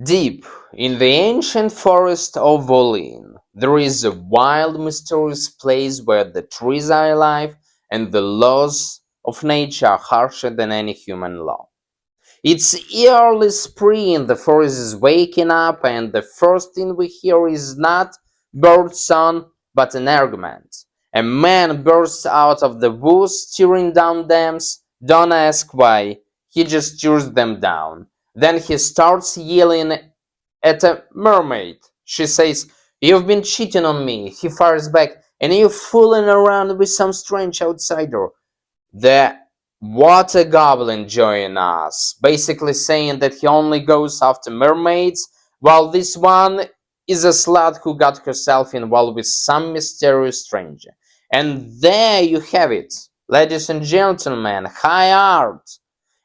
Deep in the ancient forest of Volyn, there is a wild, mysterious place where the trees are alive and the laws of nature are harsher than any human law. It's early spring, the forest is waking up, and the first thing we hear is not bird song but an argument. A man bursts out of the woods, tearing down dams. Don't ask why, he just tears them down. Then he starts yelling at a mermaid. She says, "You've been cheating on me." He fires back, "And you're fooling around with some strange outsider." The water goblin joins us, basically saying that he only goes after mermaids, while this one is a slut who got herself involved with some mysterious stranger. And there you have it, ladies and gentlemen, high art.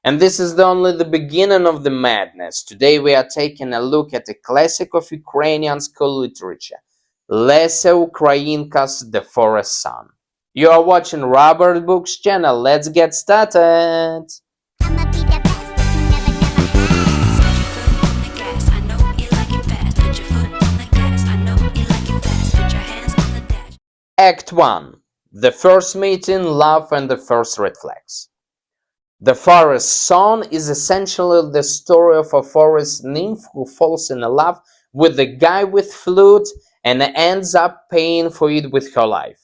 And this is only the beginning of the madness. Today we are taking a look at a classic of Ukrainian school literature, Lesya Ukrainka's The Forest Sun. You are watching RobertBooks channel. Let's get started. Act 1. The first meeting, love, and the first red flags. The Forest Sun is essentially the story of a forest nymph who falls in love with the guy with flute and ends up paying for it with her life.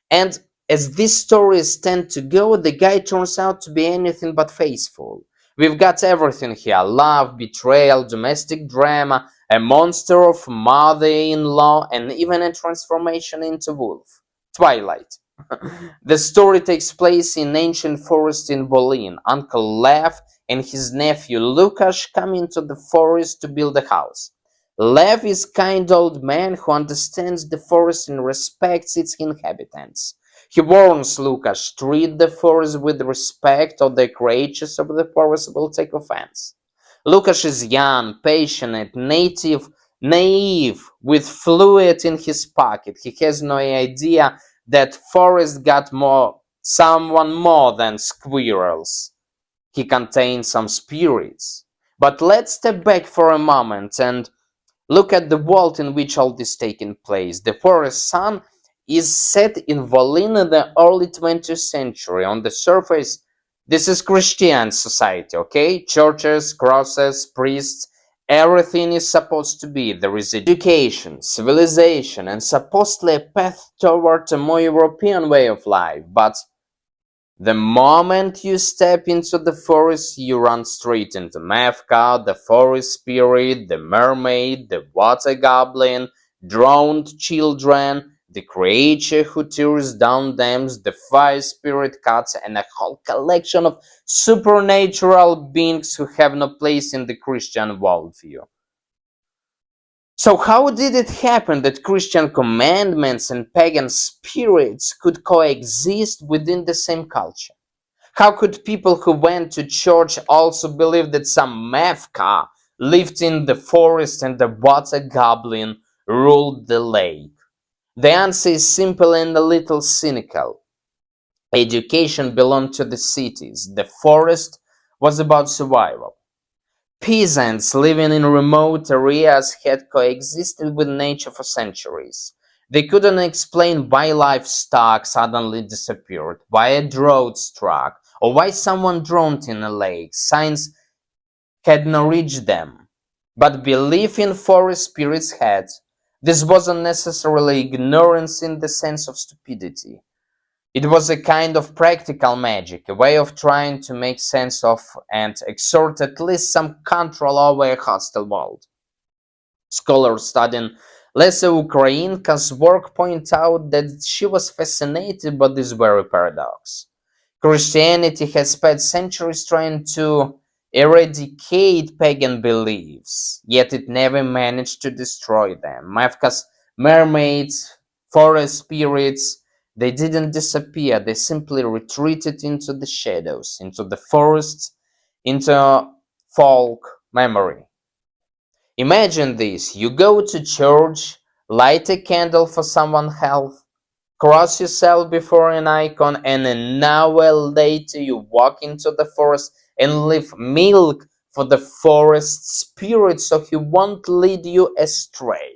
And as these stories tend to go, the guy turns out to be anything but faithful. We've got everything here: love, betrayal, domestic drama, a monster of mother-in-law, and even a transformation into wolf. Twilight. The story takes place in ancient forest in Volyn. Uncle Lev and his nephew Lukash come into the forest to build a house. Lev is a kind old man who understands the forest and respects its inhabitants. He warns Lukash, treat the forest with respect or the creatures of the forest will take offense. Lukash is young, passionate, naive, with fluid in his pocket. He has no idea that forest got someone more than squirrels. He contains some spirits. But let's step back for a moment and look at the world in which all this is taking place. The Forest Sun is set in Volyn in the early 20th century. On the surface, this is Christian society, okay? Churches, crosses, priests, everything is supposed to be. There is education, civilization, and supposedly a path toward a more European way of life. But the moment you step into the forest, you run straight into Mavka, the forest spirit, the mermaid, the water goblin, drowned children, the creature who tears down dams, the fire spirit cats, and a whole collection of supernatural beings who have no place in the Christian worldview. So how did it happen that Christian commandments and pagan spirits could coexist within the same culture? How could people who went to church also believe that some Mavka lived in the forest and the water goblin ruled the lake? The answer is simple and a little cynical. Education belonged to the cities. The forest was about survival. Peasants living in remote areas had coexisted with nature for centuries. They couldn't explain why livestock suddenly disappeared, why a drought struck, or why someone drowned in a lake. Science had not reached them, but belief in forest spirits had. This wasn't necessarily ignorance in the sense of stupidity. It was a kind of practical magic, a way of trying to make sense of and exert at least some control over a hostile world. Scholars studying Lesya Ukrainka's work point out that she was fascinated by this very paradox. Christianity has spent centuries trying to eradicate pagan beliefs, yet it never managed to destroy them. Mavka's mermaids, forest spirits, they didn't disappear, they simply retreated into the shadows, into the forests, into folk memory. Imagine this: you go to church, light a candle for someone's health, cross yourself before an icon, and an hour later you walk into the forest and leave milk for the forest spirit so he won't lead you astray.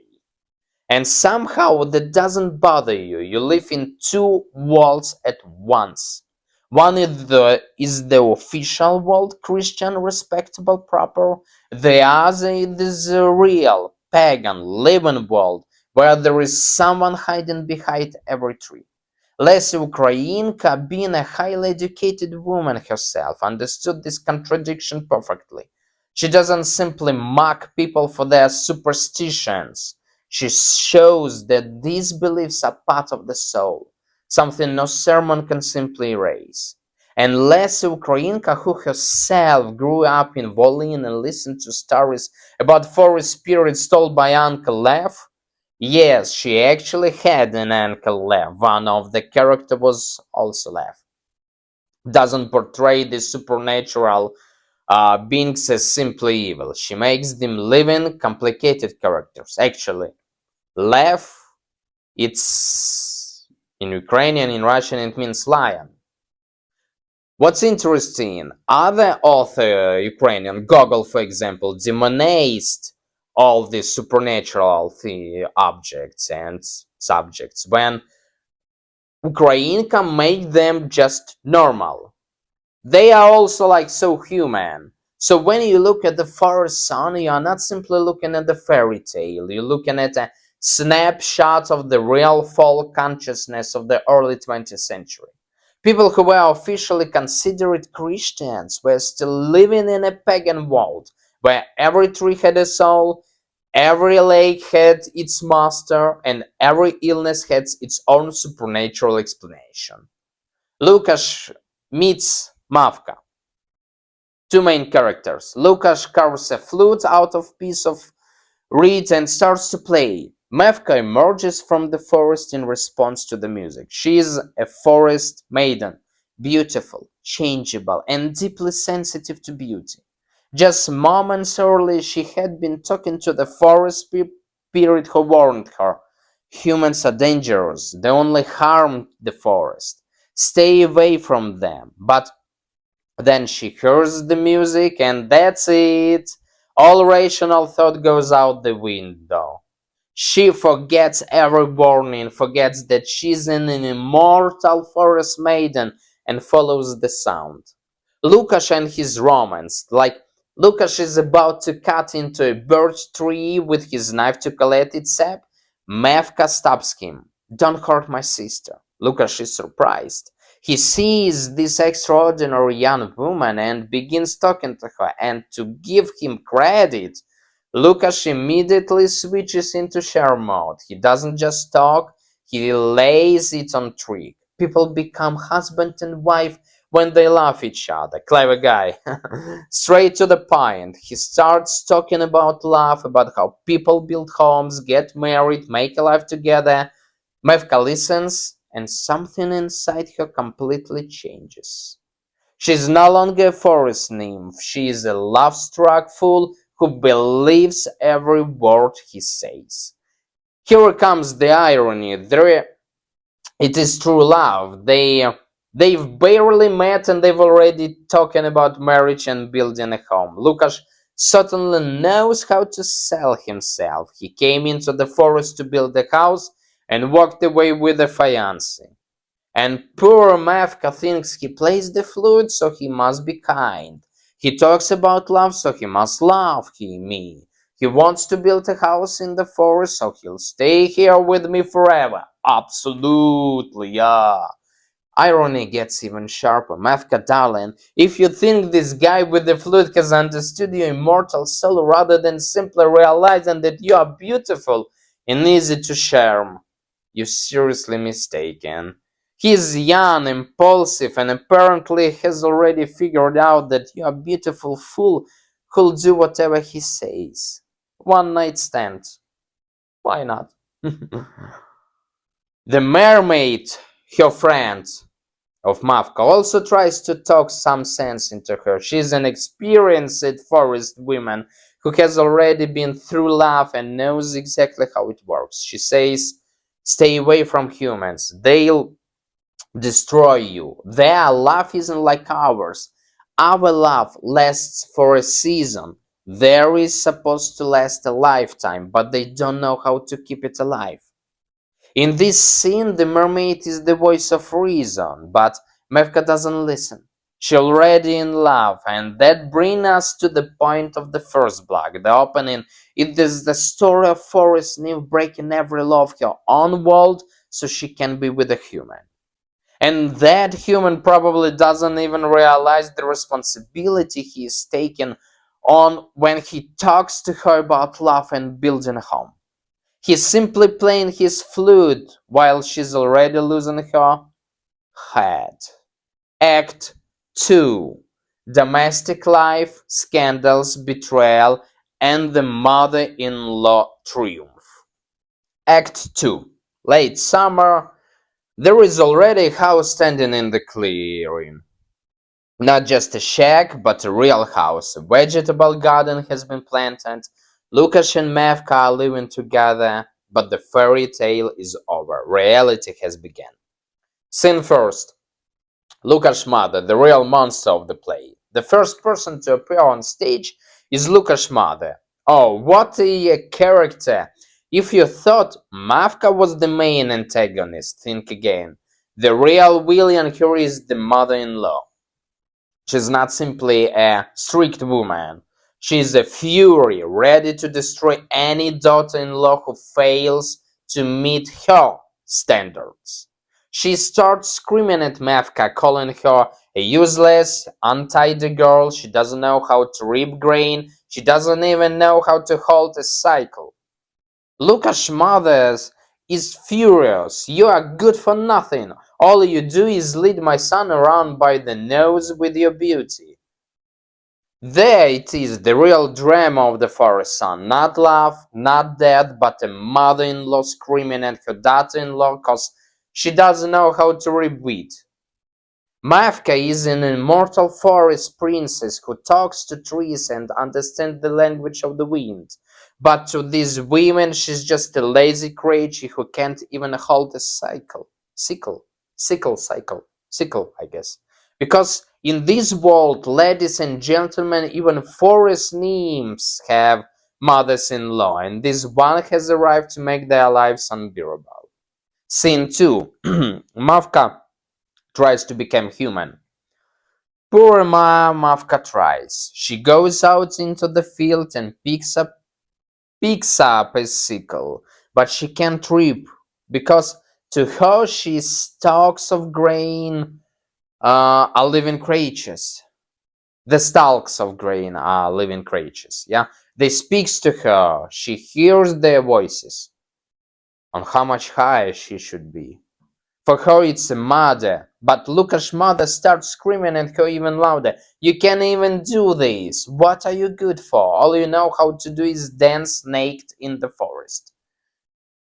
And somehow that doesn't bother you. You live in two worlds at once. One is the official world, Christian, respectable, proper. The other is the real, pagan, living world, where there is someone hiding behind every tree. Lesya Ukrainka, being a highly educated woman herself, understood this contradiction perfectly. She doesn't simply mock people for their superstitions. She shows that these beliefs are part of the soul, something no sermon can simply erase. And Lesya Ukrainka, who herself grew up in Volyn and listened to stories about forest spirits told by Uncle Lev, yes, she actually had an Uncle Lev. One of the characters was also Lev. Doesn't portray the supernatural beings as simply evil. She makes them living, complicated characters. Actually, Lev, it's in Ukrainian, in Russian, it means lion. What's interesting, other author, Ukrainian, Gogol, for example, demonized all these supernatural objects and subjects, when Ukrainka made them just normal. They are also like so human. So when you look at the forest sun, you are not simply looking at the fairy tale, you're looking at a snapshot of the real folk consciousness of the early 20th century. People who were officially considered Christians were still living in a pagan world, where every tree had a soul, every lake had its master, and every illness had its own supernatural explanation. Lukash meets Mavka. Two main characters. Lukash carves a flute out of a piece of reed and starts to play. Mavka emerges from the forest in response to the music. She is a forest maiden, beautiful, changeable, and deeply sensitive to beauty. Just moments earlier, she had been talking to the forest spirit who warned her. Humans are dangerous. They only harm the forest. Stay away from them. But then she hears the music, and that's it. All rational thought goes out the window. She forgets every warning, forgets that she's an immortal forest maiden, and follows the sound. Lukash and his romance. Like, Lukash is about to cut into a birch tree with his knife to collect its sap. Mavka stops him. Don't hurt my sister. Lukash is surprised. He sees this extraordinary young woman and begins talking to her, and to give him credit, Lukash immediately switches into share mode. He doesn't just talk, he lays it on trick. People become husband and wife when they love each other. Clever guy. Straight to the point. He starts talking about love, about how people build homes, get married, make a life together. Mavka listens, and something inside her completely changes. She's no longer a forest nymph. She is a love-struck fool who believes every word he says. Here comes the irony. It is true love. They've barely met and they've already talking about marriage and building a home. Lukash certainly knows how to sell himself. He came into the forest to build a house and walked away with a fiancé. And poor Mavka thinks he plays the flute, so he must be kind. He talks about love, so he must love me. He wants to build a house in the forest, so he'll stay here with me forever. Absolutely, yeah. Irony gets even sharper. Mavka, darling, if you think this guy with the flute has understood your immortal soul rather than simply realizing that you are beautiful and easy to charm, you're seriously mistaken. He is young, impulsive, and apparently has already figured out that you are a beautiful fool who'll do whatever he says. One night stand. Why not? The mermaid, her friend of Mavka, also tries to talk some sense into her. She's an experienced forest woman who has already been through love and knows exactly how it works. She says, stay away from humans. They'll destroy you. Their love isn't like ours. Our love lasts for a season. There is supposed to last a lifetime, but they don't know how to keep it alive. In this scene, the mermaid is the voice of reason, but Mavka doesn't listen. She's already in love, and that brings us to the point of the first block, the opening. It is the story of forest nymph breaking every law of her own world so she can be with a human. And that human probably doesn't even realize the responsibility he is taking on when he talks to her about love and building a home. He's simply playing his flute while she's already losing her head. Act 2. Domestic life, scandals, betrayal, and the mother-in-law triumph. Act 2. Late summer. There is already a house standing in the clearing. Not just a shack, but a real house. A vegetable garden has been planted. Lukash and Mavka are living together, but the fairy tale is over. Reality has begun. Scene first. Lukash's mother, the real monster of the play. The first person to appear on stage is Lukash's mother. Oh, what a character! If you thought Mavka was the main antagonist, think again. The real villain here is the mother-in-law. She's not simply a strict woman. She's a fury, ready to destroy any daughter-in-law who fails to meet her standards. She starts screaming at Mavka, calling her a useless, untidy girl. She doesn't know how to reap grain. She doesn't even know how to hold a cycle. Lukash's mother is furious. You are good for nothing. All you do is lead my son around by the nose with your beauty. There it is, the real drama of the forest son. Not love, not death, but a mother-in-law screaming at her daughter-in-law because she doesn't know how to reap wheat. Mavka is an immortal forest princess who talks to trees and understands the language of the wind. But to these women, she's just a lazy creature who can't even hold a sickle, I guess. Because in this world, ladies and gentlemen, even forest nymphs have mothers-in-law, and this one has arrived to make their lives unbearable. Scene 2. Mavka tries to become human. Poor Mavka tries. She goes out into the field and picks up a sickle, but she can't reap because to her she stalks of grain are living creatures. The stalks of grain are living creatures. Yeah, they speaks to her. She hears their voices on how much higher she should be. For her it's a mother, but Lukash's mother starts screaming at her even louder. You can't even do this. What are you good for? All you know how to do is dance naked in the forest.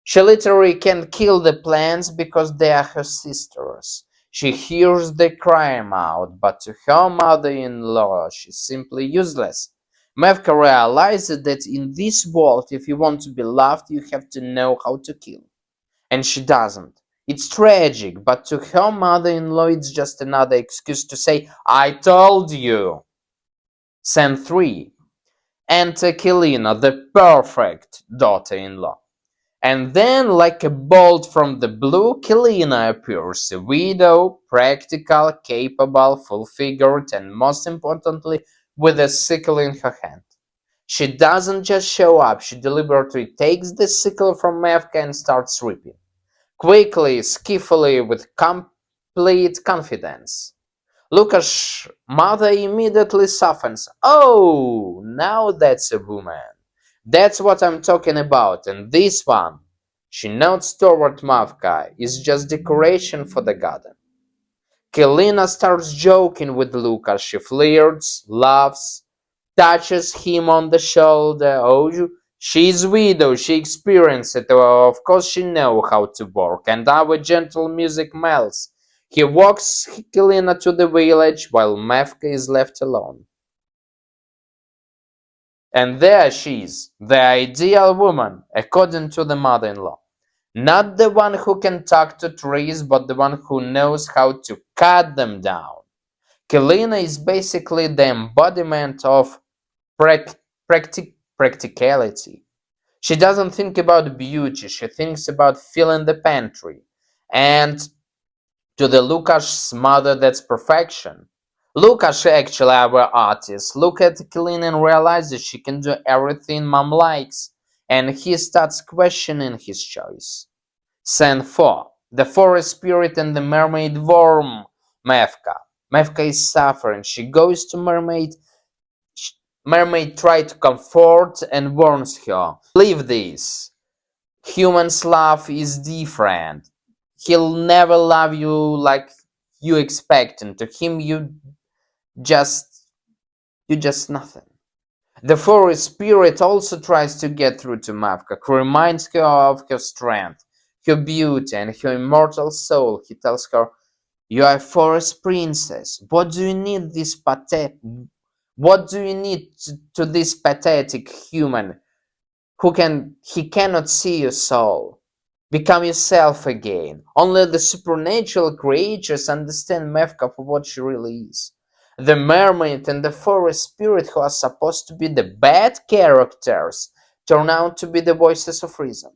She literally can kill the plants because they are her sisters. She hears the crying out, but to her mother-in-law she's simply useless. Mavka realizes that in this world, if you want to be loved, you have to know how to kill. And she doesn't. It's tragic, but to her mother-in-law it's just another excuse to say, I told you. Scene 3. Enter Kylyna, the perfect daughter-in-law. And then, like a bolt from the blue, Kylyna appears, a widow, practical, capable, full-figured, and most importantly, with a sickle in her hand. She doesn't just show up, she deliberately takes the sickle from Mavka and starts reaping. Quickly, skillfully, with complete confidence. Lukash's mother immediately softens. Oh, now that's a woman. That's what I'm talking about, and this one, she nods toward Mavka, is just decoration for the garden. Kylyna starts joking with Lukash. She flirts, laughs, touches him on the shoulder. Oh, she's widow, she experienced it. Of course she knows how to work. And our gentle music melts. He walks Kylyna to the village while Mavka is left alone. And there she is, the ideal woman, according to the mother-in-law. Not the one who can talk to trees, but the one who knows how to cut them down. Kylyna is basically the embodiment of practicality. She doesn't think about beauty, she thinks about filling the pantry. And to the Lukash's mother, that's perfection. Lukash, actually, our artist, look at Kylyna and realizes she can do everything mom likes, and he starts questioning his choice. Scene 4. The forest spirit and the mermaid warm Mavka. Mavka is suffering. She goes to mermaid. Mermaid tries to comfort and warns her. Leave this. Human's love is different. He'll never love you like you expect, and to him just you just nothing. The forest spirit also tries to get through to Mavka, who reminds her of her strength, her beauty, and her immortal soul. He tells her, "You are a forest princess. What do you need to this pathetic human he cannot see your soul? Become yourself again. Only the supernatural creatures understand Mavka for what she really is." The mermaid and the forest spirit, who are supposed to be the bad characters, turn out to be the voices of reason.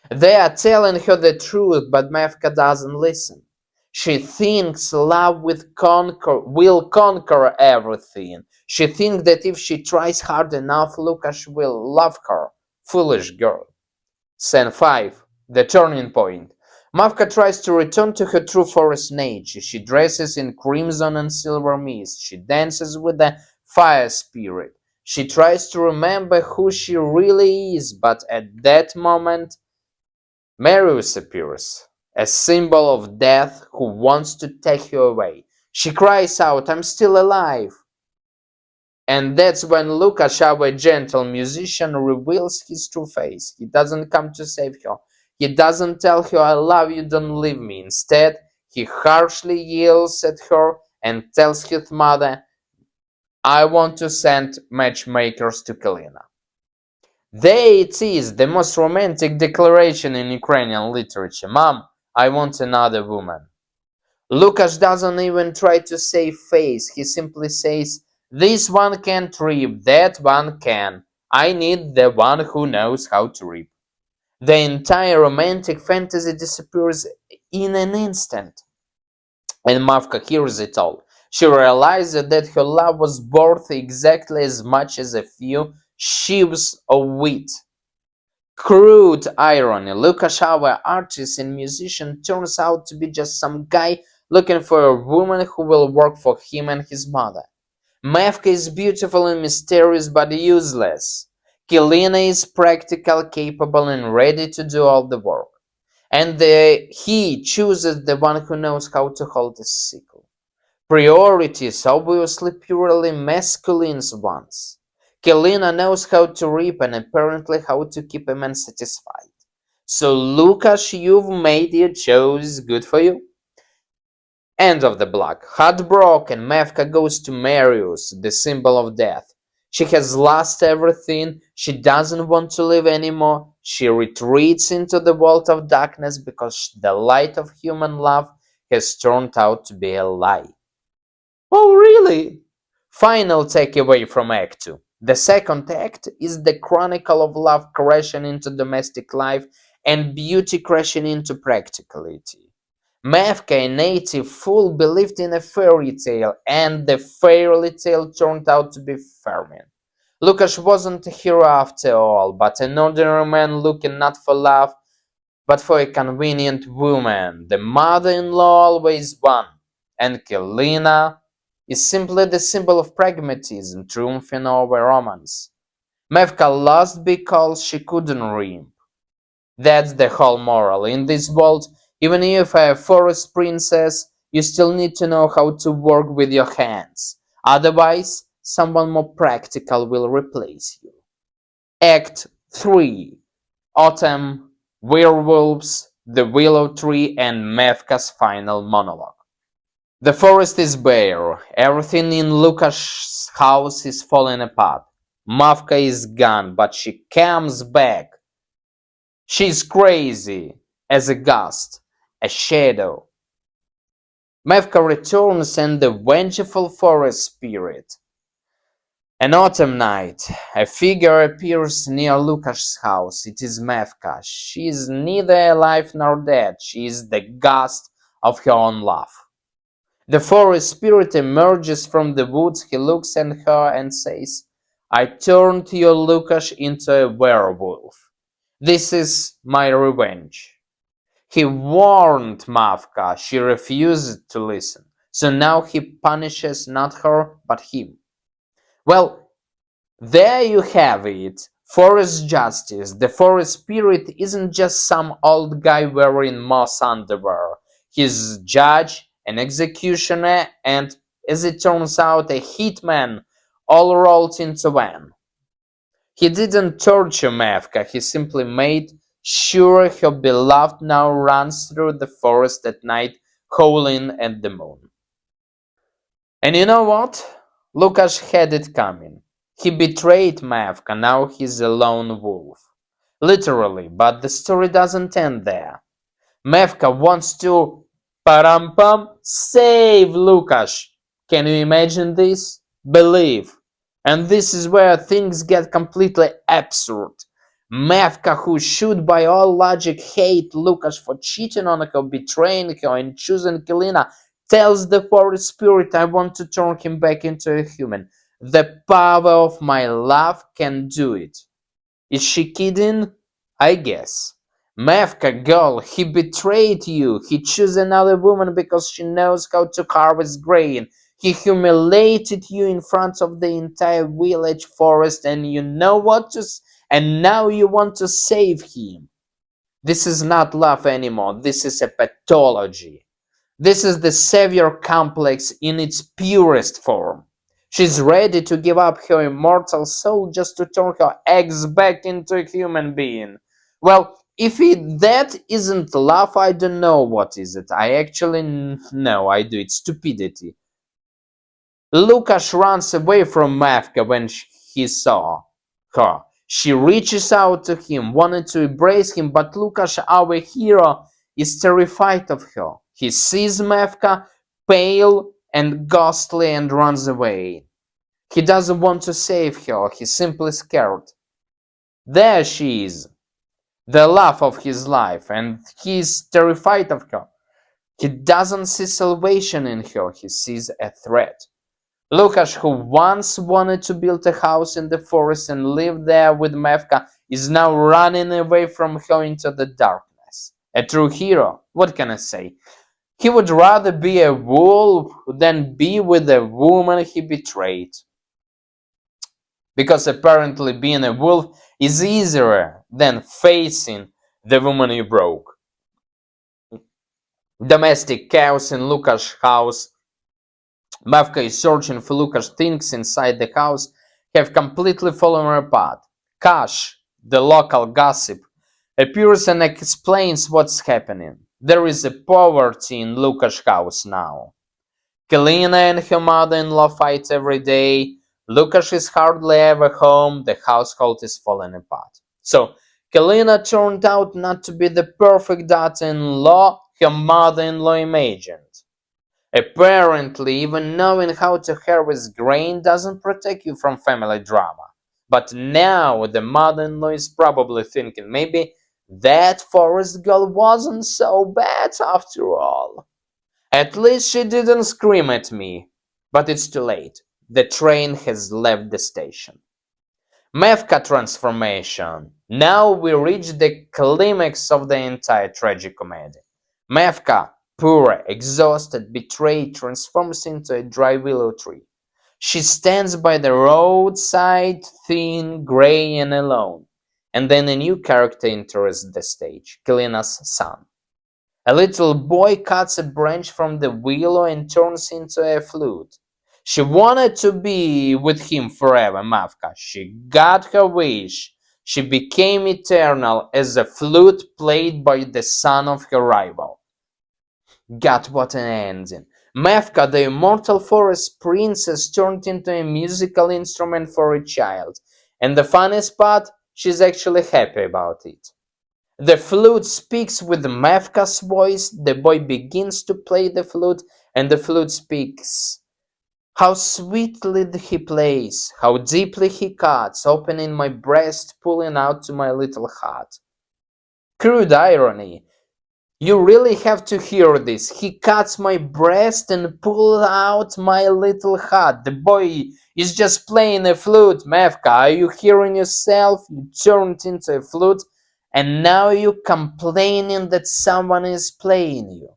They are telling her the truth, but Mavka doesn't listen. She thinks love will conquer everything. She thinks that if she tries hard enough, Lukash will love her. Foolish girl. Scene 5. The turning point. Mavka tries to return to her true forest nature. She dresses in crimson and silver mist. She dances with the fire spirit. She tries to remember who she really is, but at that moment, Marius appears, a symbol of death who wants to take her away. She cries out, "I'm still alive!" And that's when Lukash, our gentle musician, reveals his true face. He doesn't come to save her. He doesn't tell her, "I love you, don't leave me." Instead, he harshly yells at her and tells his mother, "I want to send matchmakers to Kylyna." There it is, the most romantic declaration in Ukrainian literature. "Mom, I want another woman." Lukash doesn't even try to save face. He simply says, "This one can't reap, that one can. I need the one who knows how to reap." The entire romantic fantasy disappears in an instant. And Mavka hears it all. She realizes that her love was worth exactly as much as a few sheaves of wheat. Crude irony. Lukash, our artist and musician, turns out to be just some guy looking for a woman who will work for him and his mother. Mavka is beautiful and mysterious but useless. Kylyna is practical, capable, and ready to do all the work. And he chooses the one who knows how to hold a sickle. Priorities, obviously purely masculine ones. Kylyna knows how to reap and apparently how to keep a man satisfied. So Lukash, you've made your choice, good for you. End of the block. Heartbroken, Mavka goes to Marius, the symbol of death. She has lost everything, she doesn't want to live anymore, she retreats into the vault of darkness because the light of human love has turned out to be a lie. Oh, really? Final takeaway from Act 2. The second act is the chronicle of love crashing into domestic life and beauty crashing into practicality. Mavka, a native fool, believed in a fairy tale, and the fairy tale turned out to be farming. Lukash wasn't a hero after all, but an ordinary man looking not for love, but for a convenient woman. The mother-in-law always won, and Kylyna is simply the symbol of pragmatism triumphing over romance. Mavka lost because she couldn't reap. That's the whole moral. In this world, even if you're a forest princess, you still need to know how to work with your hands. Otherwise, someone more practical will replace you. Act 3. Autumn, Werewolves, the Willow Tree, and Mavka's final monologue. The forest is bare. Everything in Lukash's house is falling apart. Mavka is gone, but she comes back. She's crazy as a ghost, a shadow. Mavka returns and the vengeful forest spirit. An autumn night, a figure appears near Lukash's house. It is Mavka. She is neither alive nor dead. She is the ghost of her own love. The forest spirit emerges from the woods. He looks at her and says, I turned your Lukash into a werewolf. This is my revenge. He warned Mavka. She refused to listen. So now he punishes not her, but him. Well, there you have it. Forest justice. The forest spirit isn't just some old guy wearing moss underwear. He's judge, an executioner, and, as it turns out, a hitman, all rolled into one. He didn't torture Mavka, he simply made sure her beloved now runs through the forest at night, howling at the moon. And you know what? Lukash had it coming. He betrayed Mavka, now he's a lone wolf. Literally, but the story doesn't end there. Mavka wants to save Lukash. Can you imagine this? Believe. And this is where things get completely absurd. Mavka, who should by all logic hate Lukash for cheating on her, betraying her, and choosing Kylyna, tells the forest spirit, I want to turn him back into a human. The power of my love can do it. Is she kidding? I guess. Mavka, girl, he betrayed you. He chose another woman because she knows how to harvest grain. He humiliated you in front of the entire village forest, and you know what to and now you want to save him. This is not love anymore. This is a pathology. This is the savior complex in its purest form. She's ready to give up her immortal soul just to turn her eggs back into a human being. Well, if that isn't love, I don't know what is it. I actually know I do. It's stupidity. Lukash runs away from Mavka when he saw her. She reaches out to him, wanted to embrace him, but Lukash, our hero, is terrified of her. He sees Mavka, pale and ghostly, and runs away. He doesn't want to save her, he's simply scared. There she is, the love of his life, and he is terrified of her. He doesn't see salvation in her, he sees a threat. Lukash, who once wanted to build a house in the forest and live there with Mavka, is now running away from her into the darkness. A true hero, what can I say? He would rather be a wolf than be with the woman he betrayed. Because apparently being a wolf is easier than facing the woman you broke. Domestic chaos in Lukash's house. Mavka is searching for Lukash. Things inside the house have completely fallen apart. Kash, the local gossip, appears and explains what's happening. There is a poverty in Lukash's house now. Kylyna and her mother-in-law fight every day. Lukash is hardly ever home. The household is falling apart. So, Kylyna turned out not to be the perfect daughter-in-law her mother-in-law imagined. Apparently, even knowing how to harvest grain doesn't protect you from family drama. But now the mother-in-law is probably thinking, maybe that forest girl wasn't so bad after all. At least she didn't scream at me. But it's too late. The train has left the station. Mavka transformation. Now we reach the climax of the entire tragicomedy. Mavka, poor, exhausted, betrayed, transforms into a dry willow tree. She stands by the roadside, thin, grey, and alone. And then a new character enters the stage, Kylyna's son. A little boy cuts a branch from the willow and turns into a flute. She wanted to be with him forever, Mavka. She got her wish. She became eternal as a flute played by the son of her rival. God, what an ending. Mavka, the immortal forest princess, turned into a musical instrument for a child. And the funniest part, she's actually happy about it. The flute speaks with Mavka's voice, the boy begins to play the flute, and the flute speaks. How sweetly he plays, how deeply he cuts, opening my breast, pulling out to my little heart. Crude irony. You really have to hear this. He cuts my breast and pulls out my little heart. The boy is just playing a flute, Mavka. Are you hearing yourself? You turned into a flute, and now you're complaining that someone is playing you.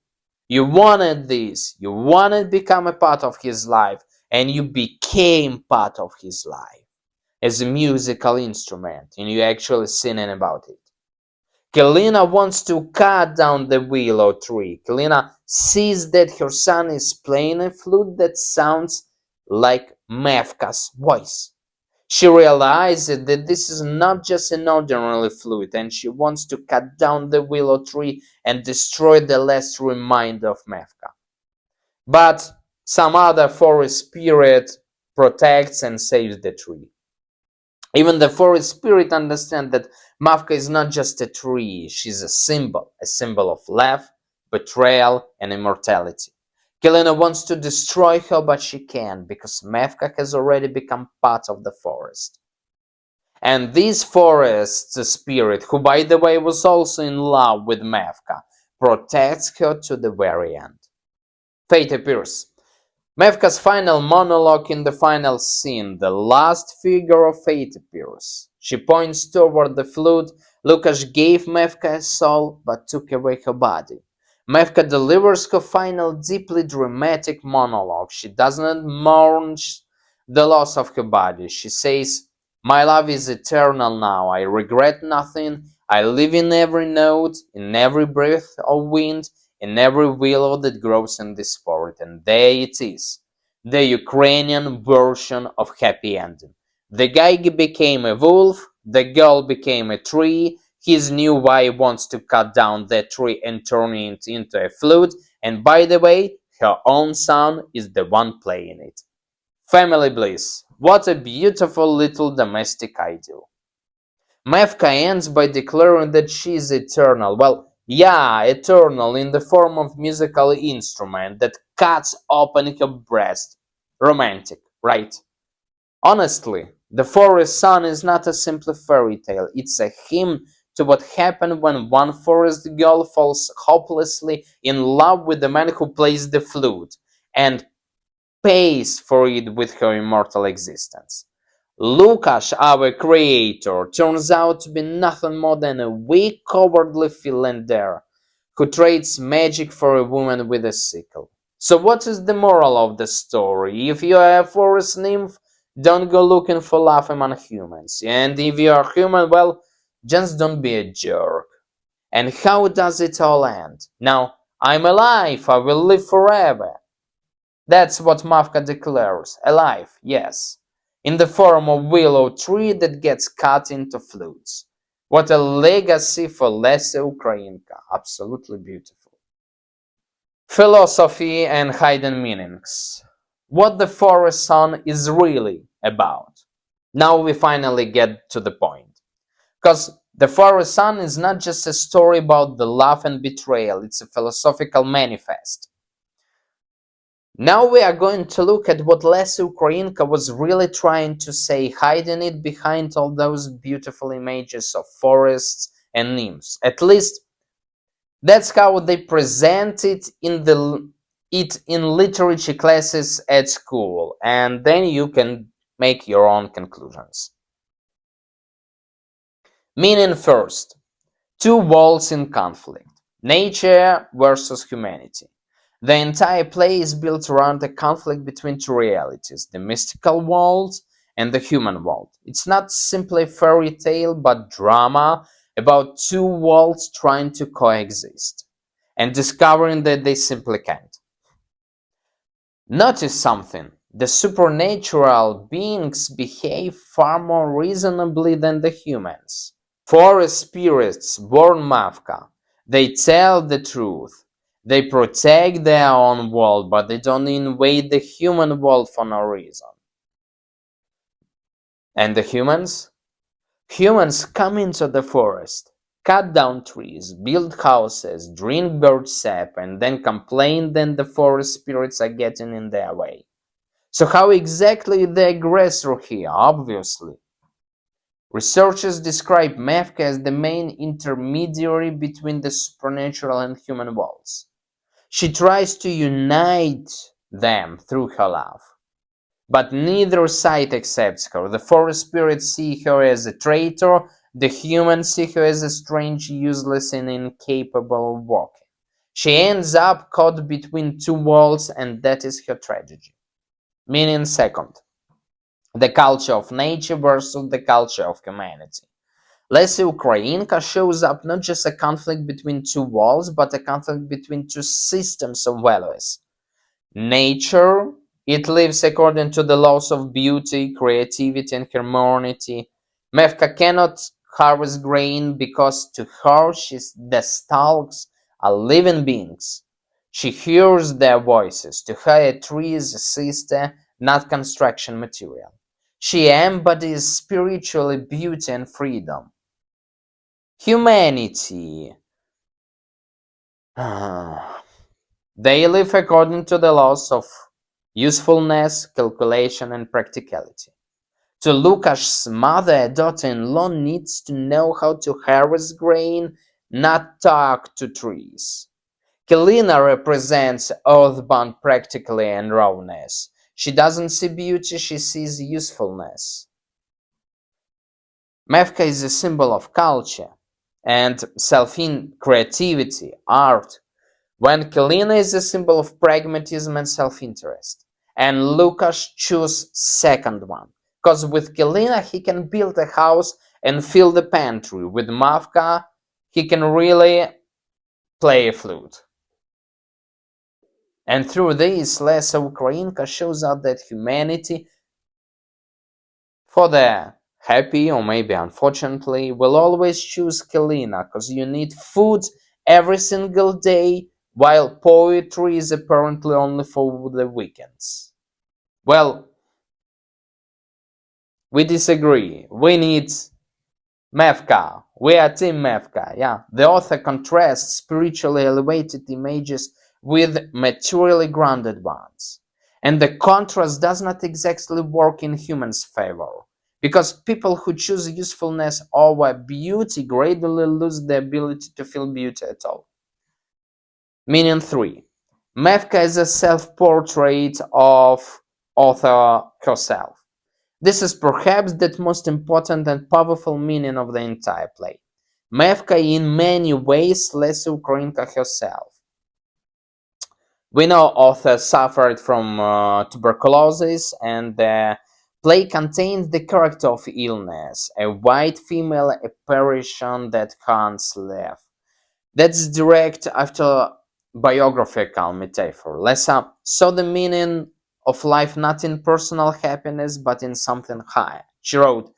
You wanted this. You wanted to become a part of his life, and you became part of his life as a musical instrument, and you're actually singing about it. Kylyna wants to cut down the willow tree. Kylyna sees that her son is playing a flute that sounds like Mavka's voice. She realizes that this is not just an ordinary flute, and she wants to cut down the willow tree and destroy the last reminder of Mavka. But some other forest spirit protects and saves the tree. Even the forest spirit understands that Mavka is not just a tree, she's a symbol of love, betrayal, and immortality. Kylyna wants to destroy her, but she can't, because Mavka has already become part of the forest. And this forest spirit, who by the way was also in love with Mavka, protects her to the very end. Fate appears. Mavka's final monologue in the final scene, the last figure of fate appears. She points toward the flute. Lukash gave Mavka a soul, but took away her body. Mavka delivers her final deeply dramatic monologue. She does not mourn the loss of her body. She says, "My love is eternal now. I regret nothing. I live in every note, in every breath of wind, in every willow that grows in this forest." And there it is, the Ukrainian version of happy ending. The guy became a wolf, the girl became a tree, his new wife wants to cut down that tree and turn it into a flute, and by the way, her own son is the one playing it. Family bliss. What a beautiful little domestic idyll. Mavka ends by declaring that she is eternal. Well, yeah, eternal in the form of musical instrument that cuts open her breast. Romantic, right? Honestly, the forest song is not a simple fairy tale. It's a hymn to what happened when one forest girl falls hopelessly in love with the man who plays the flute and pays for it with her immortal existence. Lukash, our creator, turns out to be nothing more than a weak, cowardly philanderer who trades magic for a woman with a sickle. So what is the moral of the story? If you are a forest nymph, don't go looking for love among humans. And if you are human, well, just don't be a jerk. And how does it all end? Now, I'm alive, I will live forever. That's what Mavka declares. Alive, yes, in the form of willow tree that gets cut into flutes. What a legacy for Lesya Ukrainka. Absolutely beautiful. Philosophy and hidden meanings. What the forest song is really about. Now we finally get to the point. Because the forest song is not just a story about the love and betrayal, it's a philosophical manifest. Now we are going to look at what Lesya Ukrainka was really trying to say, hiding it behind all those beautiful images of forests and nymphs. At least that's how they present it in literature classes at school, and then you can make your own conclusions. Meaning first, two worlds in conflict, nature versus humanity. The entire play is built around the conflict between two realities, the mystical world and the human world. It's not simply a fairy tale, but drama about two worlds trying to coexist and discovering that they simply can't. Notice something. The supernatural beings behave far more reasonably than the humans. Forest spirits warn Mavka. They tell the truth. They protect their own world, but they don't invade the human world for no reason. And the humans? Humans come into the forest, cut down trees, build houses, drink bird sap, and then complain that the forest spirits are getting in their way. So how exactly the aggressor here? Obviously, researchers describe Mavka as the main intermediary between the supernatural and human worlds. She tries to unite them through her love. But neither side accepts her. The forest spirits see her as a traitor, the humans see her as a strange, useless, and incapable of walking. She ends up caught between two worlds, and that is her tragedy. Meaning, second, the culture of nature versus the culture of humanity. Lesya Ukrainka shows up not just a conflict between two worlds, but a conflict between two systems of values. Nature, it lives according to the laws of beauty, creativity, and harmony. Mavka cannot harvest grain because to her the stalks are living beings. She hears their voices. To her, a tree is a sister, not construction material. She embodies spiritually beauty and freedom. Humanity. They live according to the laws of usefulness, calculation, and practicality. To Lukash's mother, a daughter-in-law needs to know how to harvest grain, not talk to trees. Kylyna represents earthbound practically and rawness. She doesn't see beauty, she sees usefulness. Mavka is a symbol of culture and creativity, art, when Kylyna is a symbol of pragmatism and self-interest. And Lukash chose second one, because with Kylyna he can build a house and fill the pantry. With Mavka he can really play a flute. And through this, Lesya Ukrainka shows out that humanity, for the happy or maybe unfortunately, will always choose Kylyna, because you need food every single day, while poetry is apparently only for the weekends. Well, we disagree. We need Mavka. We are Team Mavka, yeah. The author contrasts spiritually elevated images with materially grounded ones. And the contrast does not exactly work in humans' favor, because people who choose usefulness over beauty gradually lose the ability to feel beauty at all. Meaning 3. Mavka is a self-portrait of author herself. This is perhaps the most important and powerful meaning of the entire play. Mavka in many ways Lesya Ukrainka herself. We know author suffered from tuberculosis, and the play contains the character of illness, a white female apparition that Hans left. That's direct after biographical metaphor. Lesya saw the meaning of life not in personal happiness, but in something higher. She wrote,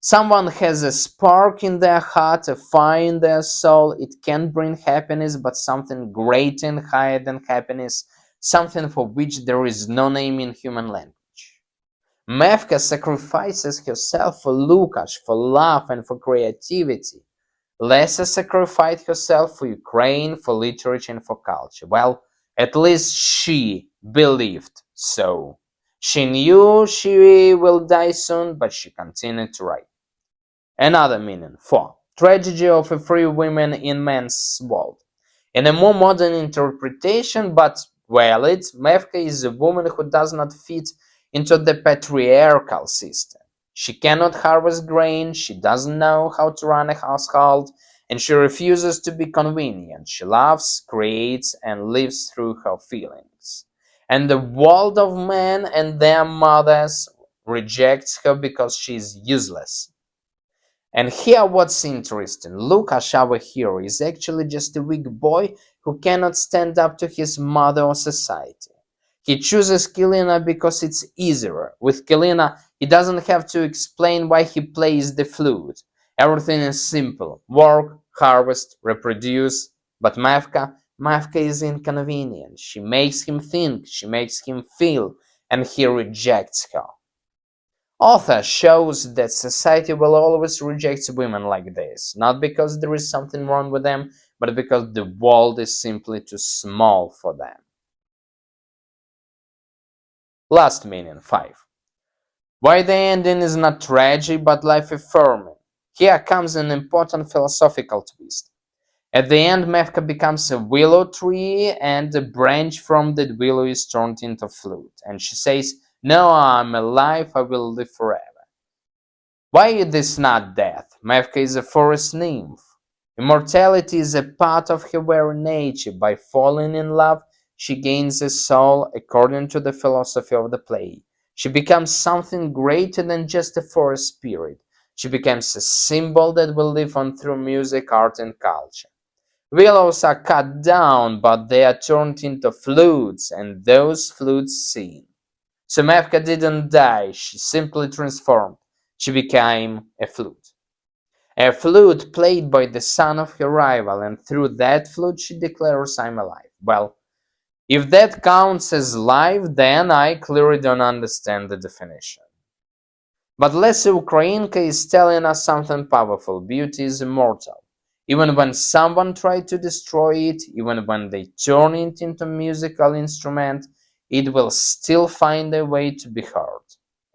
"Someone has a spark in their heart, a fire in their soul. It can bring happiness, but something greater and higher than happiness, something for which there is no name in human language." Mavka sacrifices herself for Lukash, for love and for creativity. Lesya sacrificed herself for Ukraine, for literature, and for culture. Well, at least she believed so. She knew she will die soon, but she continued to write. Another meaning. 4. Tragedy of a free woman in man's world. In a more modern interpretation, but valid, Mavka is a woman who does not fit into the patriarchal system. She cannot harvest grain, she doesn't know how to run a household, and she refuses to be convenient. She loves, creates, and lives through her feelings. And the world of men and their mothers rejects her because she is useless. And here what's interesting, Lukash, our hero, is actually just a weak boy who cannot stand up to his mother or society. He chooses Kylyna because it's easier. With Kylyna, he doesn't have to explain why he plays the flute. Everything is simple. Work, harvest, reproduce. But Mavka is inconvenient. She makes him think, she makes him feel, and he rejects her. Author shows that society will always reject women like this, not because there is something wrong with them, but because the world is simply too small for them. Last meaning, 5. Why the ending is not tragic but life-affirming. Here comes an important philosophical twist. At the end, Mavka becomes a willow tree, and the branch from that willow is turned into flute. And she says, "No, I'm alive, I will live forever." Why is this not death? Mavka is a forest nymph. Immortality is a part of her very nature. By falling in love, she gains a soul according to the philosophy of the play. She becomes something greater than just a forest spirit. She becomes a symbol that will live on through music, art, and culture. Willows are cut down, but they are turned into flutes, and those flutes sing. So Mavka didn't die, she simply transformed. She became a flute. A flute played by the son of her rival, and through that flute she declares, "I'm alive." Well, if that counts as life, then I clearly don't understand the definition. But Lesya Ukrainka is telling us something powerful. Beauty is immortal. Even when someone tried to destroy it, even when they turn it into a musical instrument, it will still find a way to be heard.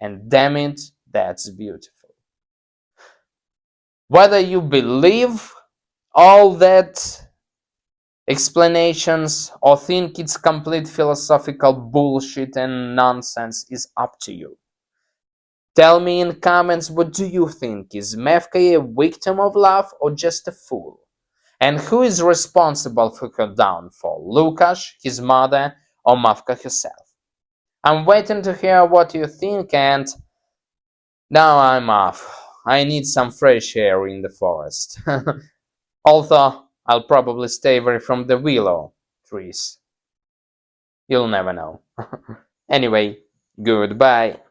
And damn it, that's beautiful. Whether you believe all that explanations or think it's complete philosophical bullshit and nonsense is up to you. Tell me in comments, what do you think? Is Mavka a victim of love or just a fool? And who is responsible for her downfall? Lukash, his mother, or Mavka herself? I'm waiting to hear what you think, and now I'm off. I need some fresh air in the forest. Although I'll probably stay away from the willow trees. You'll never know. Anyway, goodbye.